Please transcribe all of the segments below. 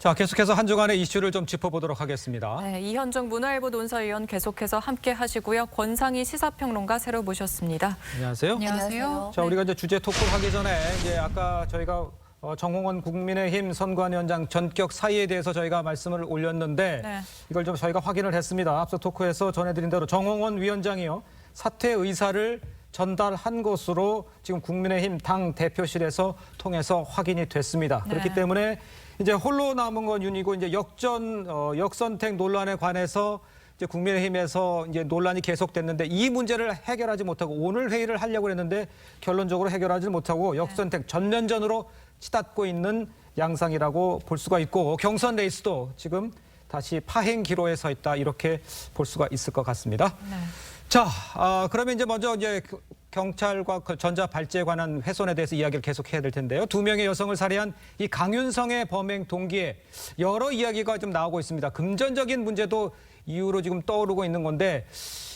자, 계속해서 한 주간의 이슈를 좀 짚어보도록 하겠습니다. 네, 이현정 문화일보 논설위원 계속해서 함께 하시고요. 권상희 시사평론가 새로 모셨습니다. 안녕하세요. 안녕하세요. 자, 우리가 이제 주제 토크를 하기 전에 이제 아까 저희가 정홍원 국민의힘 선관위원장 전격 사의에 대해서 저희가 말씀을 올렸는데 네. 이걸 좀 저희가 확인을 했습니다. 앞서 토크에서 전해드린 대로 정홍원 위원장이요. 사퇴 의사를 전달한 것으로 지금 국민의힘 당 대표실에서 통해서 확인이 됐습니다. 그렇기 네. 때문에 이제 홀로 남은 건 윤이고 이제 역선택 논란에 관해서 이제 국민의힘에서 이제 논란이 계속됐는데 이 문제를 해결하지 못하고 오늘 회의를 하려고 했는데 결론적으로 해결하지 못하고 역선택 전면전으로 치닫고 있는 양상이라고 볼 수가 있고 경선 레이스도 지금 다시 파행 기로에 서 있다 이렇게 볼 수가 있을 것 같습니다. 네. 자, 그러면 이제 먼저 이제 경찰과 전자발찌에 관한 훼손에 대해서 이야기를 계속해야 될 텐데요. 2명의 여성을 살해한 이 강윤성의 범행 동기에 여러 이야기가 좀 나오고 있습니다. 금전적인 문제도 이유로 지금 떠오르고 있는 건데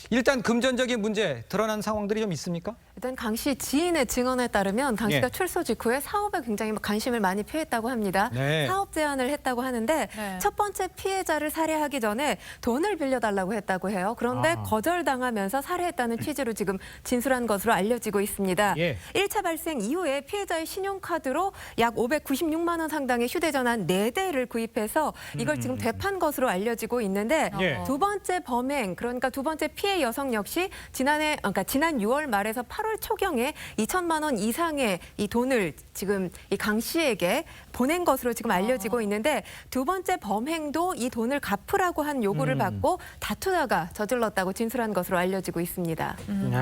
일단 금전적인 문제 드러난 상황들이 좀 있습니까? 일단 강 씨 지인의 증언에 따르면 강 씨가 예. 출소 직후에 사업에 굉장히 관심을 많이 표했다고 합니다. 네. 사업 제안을 했다고 하는데 네. 첫 번째 피해자를 살해하기 전에 돈을 빌려달라고 했다고 해요. 그런데 거절당하면서 살해했다는 취지로 지금 진술한 것으로 알려지고 있습니다. 예. 1차 발생 이후에 피해자의 신용카드로 약 596만 원 상당의 휴대전화 4대를 구입해서 이걸 지금 되판 것으로 알려지고 있는데 예. 두 번째 범행, 그러니까 두 번째 피해 여성 역시 지난 6월 말에서 8월 초경에 2천만 원 이상의 이 돈을 지금 이 강 씨에게 보낸 것으로 지금 알려지고 있는데 두 번째 범행도 이 돈을 갚으라고 한 요구를 받고 다투다가 저질렀다고 진술한 것으로 알려지고 있습니다.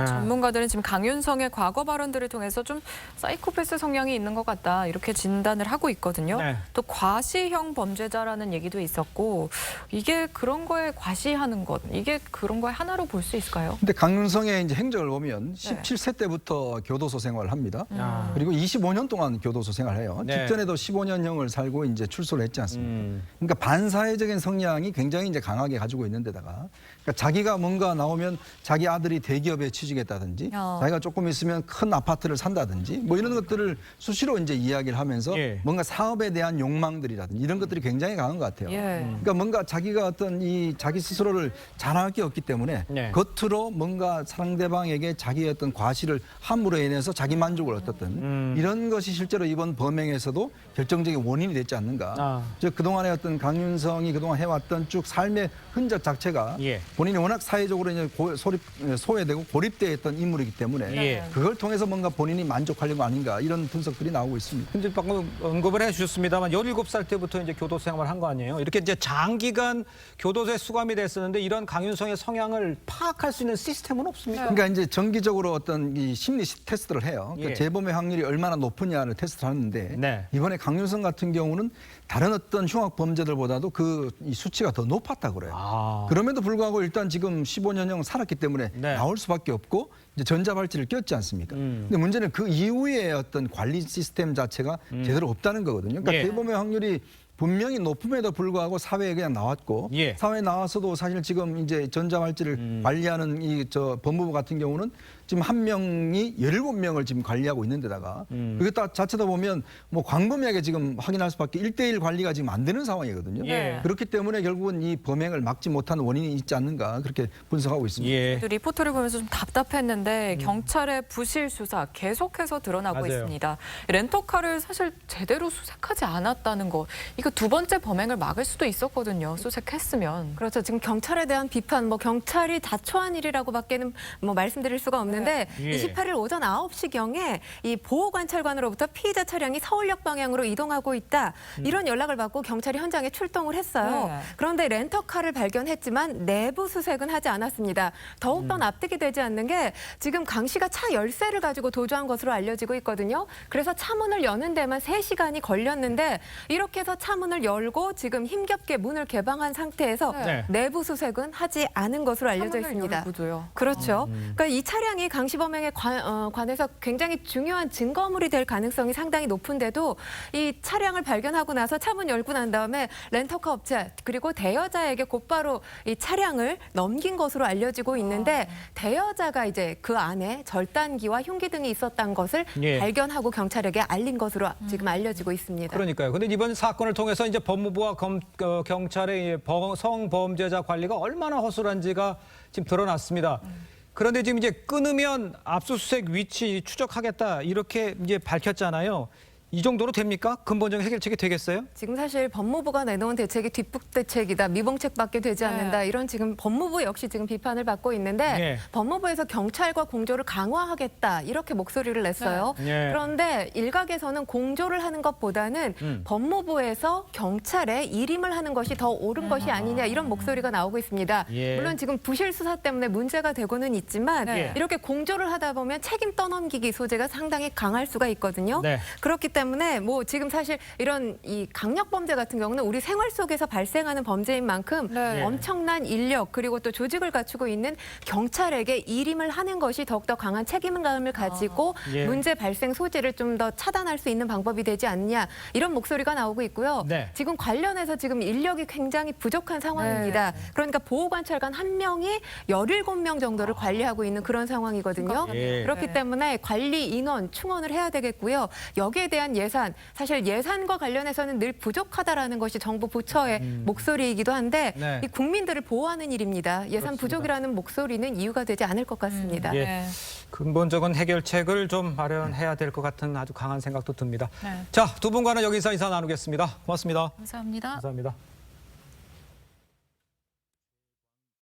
전문가들은 지금 강윤성의 과거 발언들을 통해서 좀 사이코패스 성향이 있는 것 같다 이렇게 진단을 하고 있거든요. 네. 또 과시형 범죄자라는 얘기도 있었고 이게 그런 거에 과시하는 것 이게 그런 거에 하나로 볼 수 있을까요? 근데 강윤성의 이제 행적을 보면 17세 때부터 교도소 생활을 합니다. 그리고 25년 동안 교도소 생활해요. 네. 직전에도 15년형을 살고 이제 출소를 했지 않습니까? 그러니까 반사회적인 성향이 굉장히 이제 강하게 가지고 있는 데다가 그러니까 자기가 뭔가 나오면 자기 아들이 대기업에 취직했다든지 자기가 조금 있으면 큰 아파트를 산다든지 뭐 이런 것들을 수시로 이제 이야기를 하면서 예. 뭔가 사업에 대한 욕망들이라든지 이런 것들이 굉장히 강한 것 같아요. 예. 그러니까 뭔가 자기가 어떤 이 자기 스스로를 자랑할 게 없기 때문에 네. 겉으로 뭔가 상대방에게 자기의 어떤 과시를 함으로 인해서 자기 만족을 얻었던 이런 것이 실제로 이번 범행에서도 결정적인 원인이 됐지 않는가. 즉 그동안의 어떤 강윤성이 그동안 해왔던 쭉 삶의 흔적 자체가 예. 본인이 워낙 사회적으로 이제 소외되고 고립되어 있던 인물이기 때문에 예. 그걸 통해서 뭔가 본인이 만족하려고 아닌가 이런 분석들이 나오고 있습니다. 근데 방금 언급을 해주셨습니다만 17살 때부터 이제 교도소 생활을 한 거 아니에요? 이렇게 이제 장기간 교도소에 수감이 됐었는데 이런 강윤성의 성향을 파악할 수 있는 시스템은 없습니까? 그러니까 이제 정기적으로 어떤 이 심리 테스트를 해요. 그러니까 예. 재범의 확률이 얼마나 높으냐를 테스트를 하는데 네. 이번에 강윤성 같은 경우는 다른 어떤 흉악 범죄들보다도 이 수치가 더 높았다고 그래요. 그럼에도 불구하고 일단 지금 15년형 살았기 때문에 네. 나올 수밖에 없고 이제 전자발찌를 꼈지 않습니까? 근데 문제는 그 이후에 어떤 관리 시스템 자체가 제대로 없다는 거거든요. 그러니까 예. 재범의 확률이 분명히 높음에도 불구하고 사회에 그냥 나왔고 예. 사회에 나와서도 사실 지금 이제 전자발찌를 관리하는 이 법무부 같은 경우는 지금 한 명이 17명을 지금 관리하고 있는 데다가 그게 자체다 보면 뭐 광범위하게 지금 확인할 수밖에 1대1 관리가 지금 안 되는 상황이거든요. 예. 그렇기 때문에 결국은 이 범행을 막지 못하는 원인이 있지 않는가 그렇게 분석하고 있습니다. 예. 또 리포터를 보면서 좀 답답했는데 경찰의 부실 수사 계속해서 드러나고 맞아요. 있습니다. 렌터카를 사실 제대로 수색하지 않았다는 거 이거 두 번째 범행을 막을 수도 있었거든요. 수색했으면. 그렇죠. 지금 경찰에 대한 비판, 뭐 경찰이 자초한 일이라고밖에는 뭐 말씀드릴 수가 없는데 예. 28일 오전 9시경에 이 보호관찰관으로부터 피의자 차량이 서울역 방향으로 이동하고 있다. 이런 연락을 받고 경찰이 현장에 출동을 했어요. 네. 그런데 렌터카를 발견했지만 내부 수색은 하지 않았습니다. 더욱더 납득이 되지 않는 게 지금 강 씨가 차 열쇠를 가지고 도주한 것으로 알려지고 있거든요. 그래서 차문을 여는 데만 3시간이 걸렸는데 이렇게 해서 차문을 열고 지금 힘겹게 문을 개방한 상태에서 네. 내부 수색은 하지 않은 것으로 알려져 있습니다. 열고도요. 그렇죠. 그러니까 이 차량이 강씨 범행에 관해서 굉장히 중요한 증거물이 될 가능성이 상당히 높은데도 이 차량을 발견하고 나서 차문 열고 난 다음에 렌터카 업체 그리고 대여자에게 곧바로 이 차량을 넘긴 것으로 알려지고 있는데 대여자가 이제 그 안에 절단기와 흉기 등이 있었던 것을 예. 발견하고 경찰에게 알린 것으로 지금 알려지고 있습니다. 그러니까요. 근데 이번 사건을 통해 통해서 이제 법무부와 경찰의 성범죄자 관리가 얼마나 허술한지가 지금 드러났습니다. 그런데 지금 이제 끊으면 압수수색 위치 추적하겠다 이렇게 이제 밝혔잖아요. 이 정도로 됩니까? 근본적인 해결책이 되겠어요? 지금 사실 법무부가 내놓은 대책이 뒷북 대책이다, 미봉책밖에 되지 않는다. 네. 이런 지금 법무부 역시 지금 비판을 받고 있는데 네. 법무부에서 경찰과 공조를 강화하겠다 이렇게 목소리를 냈어요. 네. 그런데 일각에서는 공조를 하는 것보다는 법무부에서 경찰에 일임을 하는 것이 더 옳은 것이 아니냐 이런 목소리가 나오고 있습니다. 예. 물론 지금 부실 수사 때문에 문제가 되고는 있지만 네. 이렇게 공조를 하다 보면 책임 떠넘기기 소재가 상당히 강할 수가 있거든요. 네. 그렇기 때문에 뭐 지금 사실 이런 이 강력 범죄 같은 경우는 우리 생활 속에서 발생하는 범죄인 만큼 네. 엄청난 인력 그리고 또 조직을 갖추고 있는 경찰에게 일임을 하는 것이 더욱더 강한 책임감을 가지고 예. 문제 발생 소지를 좀 더 차단할 수 있는 방법이 되지 않냐 이런 목소리가 나오고 있고요. 네. 지금 관련해서 지금 인력이 굉장히 부족한 상황입니다. 그러니까 보호관찰관 한 명이 17명 정도를 관리하고 있는 그런 상황이거든요. 예. 그렇기 네. 때문에 관리 인원 충원을 해야 되겠고요. 여기에 대한 예산, 사실 예산과 관련해서는 늘 부족하다라는 것이 정부 부처의 목소리이기도 한데 네. 이 국민들을 보호하는 일입니다. 예산 부족이라는 목소리는 이유가 되지 않을 것 같습니다. 예. 네. 근본적인 해결책을 좀 마련해야 될 것 같은 아주 강한 생각도 듭니다. 네. 자, 두 분과는 여기서 인사 나누겠습니다. 고맙습니다. 감사합니다. 감사합니다.